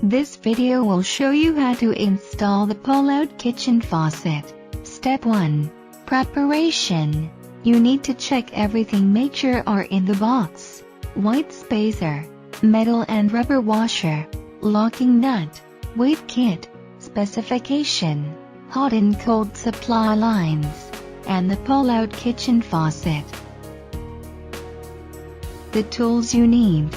This video will show you how to install the pull-out kitchen faucet. Step 1. Preparation. You need to check everything, make sure are in the box. White spacer, metal and rubber washer, locking nut, weight kit, specification, hot and cold supply lines, and the pull-out kitchen faucet. The tools you need: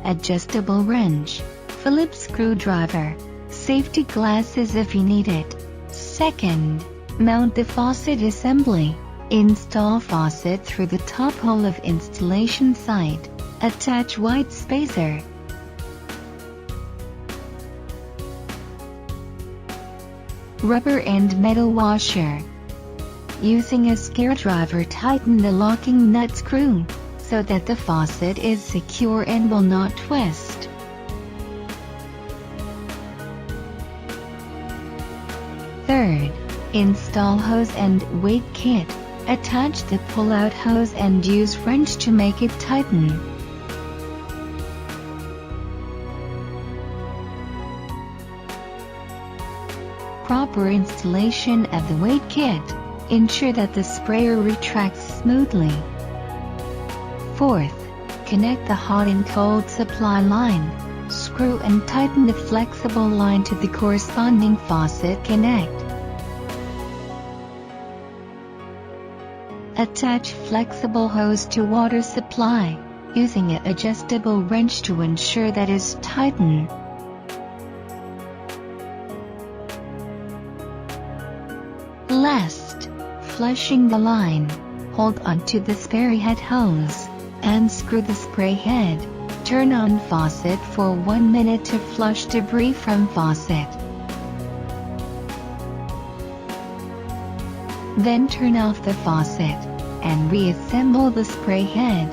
adjustable wrench, Phillips screwdriver, safety glasses if you need it. Second, mount the faucet assembly. Install faucet through the top hole of installation site. Attach white spacer. Rubber and metal washer. Using a screwdriver, tighten the locking nut screw so that the faucet is secure and will not twist. Third, install hose and weight kit. Attach the pull-out hose and use wrench to make it tighten. Proper installation of the weight kit. Ensure that the sprayer retracts smoothly. Fourth, connect the hot and cold supply line. Screw and tighten the flexible line to the corresponding faucet connect. Attach flexible hose to water supply, using an adjustable wrench to ensure that is tightened. Last, flushing the line. Hold onto the spray head hose and screw the spray head. Turn on faucet for 1 minute to flush debris from faucet. Then turn off the faucet and reassemble the spray head.